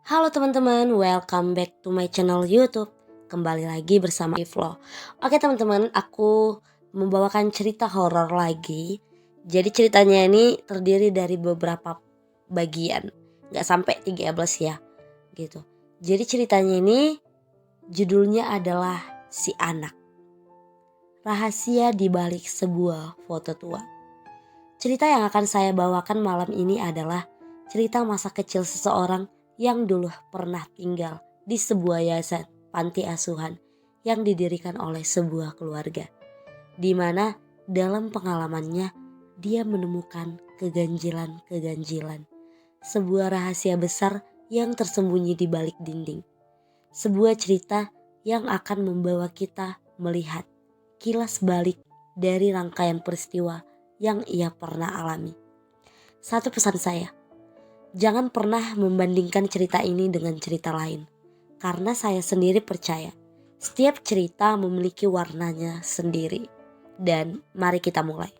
Halo teman-teman, welcome back to my channel YouTube. Kembali lagi bersama Iflo. Oke teman-teman, aku membawakan cerita horor lagi. Jadi ceritanya ini terdiri dari beberapa bagian, gak sampai 13 ya gitu. Jadi ceritanya ini judulnya adalah Si Anak. Rahasia di balik sebuah foto tua. Cerita yang akan saya bawakan malam ini adalah cerita masa kecil seseorang yang dulu pernah tinggal di sebuah yayasan panti asuhan yang didirikan oleh sebuah keluarga. Di mana dalam pengalamannya dia menemukan keganjilan-keganjilan. Sebuah rahasia besar yang tersembunyi di balik dinding. Sebuah cerita yang akan membawa kita melihat kilas balik dari rangkaian peristiwa yang ia pernah alami. Satu pesan saya, jangan pernah membandingkan cerita ini dengan cerita lain. Karena saya sendiri percaya, setiap cerita memiliki warnanya sendiri. Dan mari kita mulai.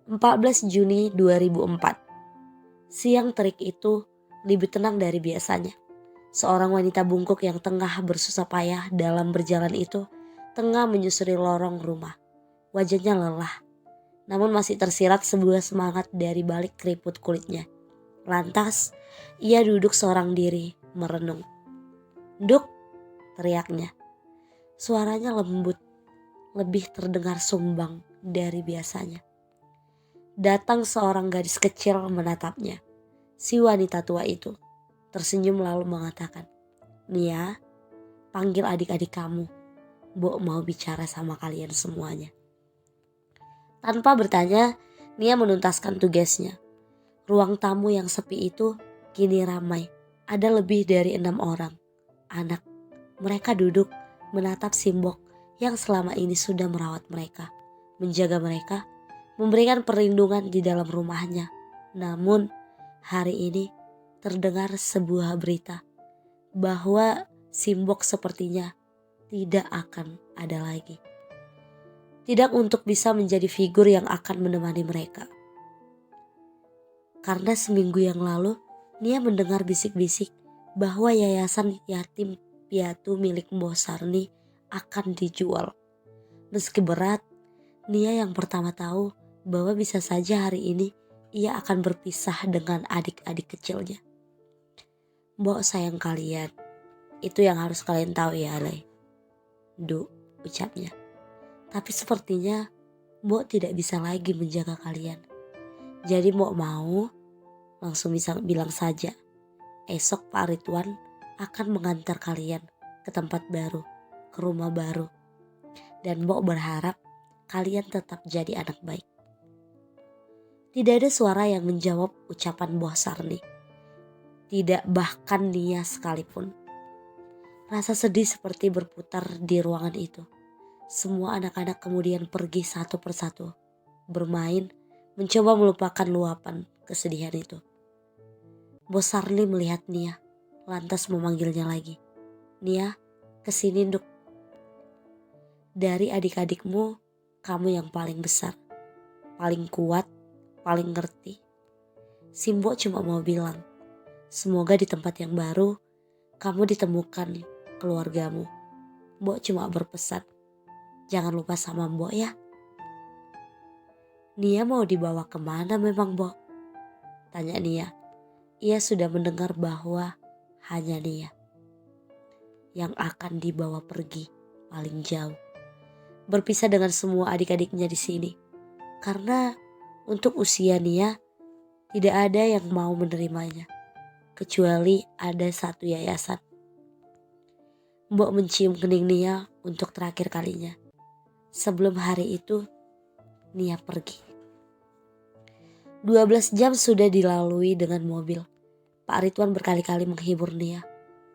14 Juni 2004. Siang terik itu lebih tenang dari biasanya. Seorang wanita bungkuk yang tengah bersusah payah dalam berjalan itu tengah menyusuri lorong rumah. Wajahnya lelah, namun masih tersirat sebuah semangat dari balik keriput kulitnya. Lantas, ia duduk seorang diri, merenung. "Duk," teriaknya. Suaranya lembut, lebih terdengar sumbang dari biasanya. Datang seorang gadis kecil menatapnya. Si wanita tua itu tersenyum lalu mengatakan, "Nia, panggil adik-adik kamu. Mbok mau bicara sama kalian semuanya." Tanpa bertanya, Nia menuntaskan tugasnya. Ruang tamu yang sepi itu kini ramai. Ada lebih dari 6 orang. Anak. Mereka duduk menatap Simbok yang selama ini sudah merawat mereka, menjaga mereka, memberikan perlindungan di dalam rumahnya. Namun hari ini terdengar sebuah berita bahwa Simbok sepertinya tidak akan ada lagi. Tidak untuk bisa menjadi figur yang akan menemani mereka. Karena seminggu yang lalu Nia mendengar bisik-bisik bahwa yayasan yatim piatu milik Mbok Sarni akan dijual. Meski berat, Nia yang pertama tahu bahwa bisa saja hari ini ia akan berpisah dengan adik-adik kecilnya. "Mbok sayang kalian, itu yang harus kalian tahu ya, Lay," Du ucapnya. "Tapi sepertinya Mbok tidak bisa lagi menjaga kalian. Jadi Mbok mau langsung bisa bilang saja, esok Pak Ridwan akan mengantar kalian ke tempat baru, ke rumah baru. Dan Mbok berharap kalian tetap jadi anak baik." Tidak ada suara yang menjawab ucapan Mbok Sarni. Tidak bahkan Nia sekalipun. Rasa sedih seperti berputar di ruangan itu. Semua anak-anak kemudian pergi satu persatu, bermain, mencoba melupakan luapan kesedihan itu. Mbok Sarni melihat Nia, lantas memanggilnya lagi. "Nia, kesini Nduk. Dari adik-adikmu, kamu yang paling besar, paling kuat, paling ngerti. Simbok cuma mau bilang, semoga di tempat yang baru, kamu ditemukan keluargamu. Mbok cuma berpesan, jangan lupa sama Mbok ya." "Nia mau dibawa kemana memang Mbok?" tanya Nia. Ia sudah mendengar bahwa hanya Nia yang akan dibawa pergi paling jauh. Berpisah dengan semua adik-adiknya di sini. Karena untuk usia Nia tidak ada yang mau menerimanya. Kecuali ada satu yayasan. Mbok mencium kening Nia untuk terakhir kalinya. Sebelum hari itu Nia pergi. 12 jam sudah dilalui dengan mobil. Pak Ridwan berkali-kali menghibur Nia.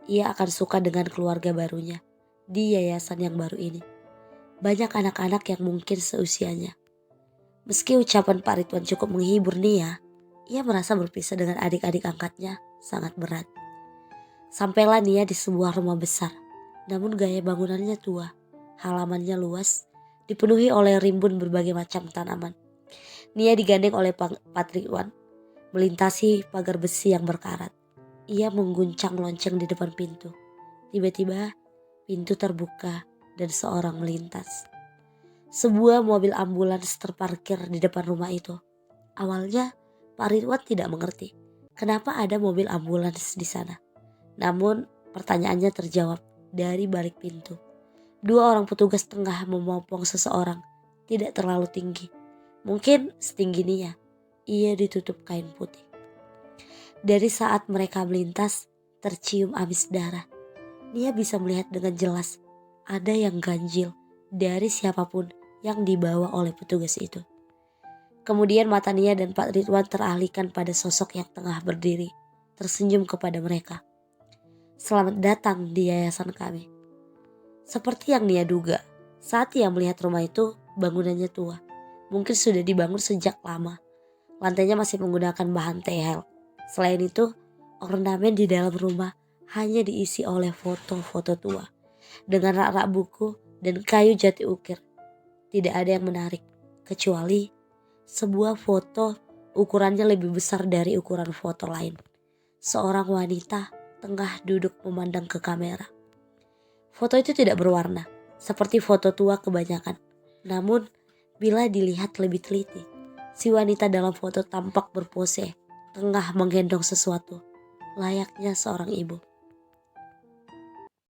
Ia akan suka dengan keluarga barunya di yayasan yang baru ini. Banyak anak-anak yang mungkin seusianya. Meski ucapan Pak Ridwan cukup menghibur Nia, ia merasa berpisah dengan adik-adik angkatnya sangat berat. Sampailah Nia di sebuah rumah besar, namun gaya bangunannya tua, halamannya luas, dipenuhi oleh rimbun berbagai macam tanaman. Nia digandeng oleh Pak Ridwan, melintasi pagar besi yang berkarat. Ia mengguncang lonceng di depan pintu. Tiba-tiba pintu terbuka dan seorang melintas. Sebuah mobil ambulans terparkir di depan rumah itu. Awalnya Pak Ridwan tidak mengerti kenapa ada mobil ambulans di sana. Namun pertanyaannya terjawab dari balik pintu. Dua orang petugas tengah memopong seseorang, tidak terlalu tinggi. Mungkin setinggi Nia. Ia ditutup kain putih. Dari saat mereka melintas, tercium amis darah. Nia bisa melihat dengan jelas ada yang ganjil dari siapapun yang dibawa oleh petugas itu. Kemudian mata Nia dan Pak Ridwan teralihkan pada sosok yang tengah berdiri, tersenyum kepada mereka. Selamat datang di yayasan kami. Seperti yang Nia duga, saat ia melihat rumah itu, bangunannya tua. Mungkin sudah dibangun sejak lama. Lantainya masih menggunakan bahan tehel. Selain itu, ornamen di dalam rumah hanya diisi oleh foto-foto tua dengan rak-rak buku dan kayu jati ukir. Tidak ada yang menarik kecuali sebuah foto ukurannya lebih besar dari ukuran foto lain. Seorang wanita tengah duduk memandang ke kamera. Foto itu tidak berwarna seperti foto tua kebanyakan. Namun bila dilihat lebih teliti, si wanita dalam foto tampak berpose tengah menggendong sesuatu layaknya seorang ibu.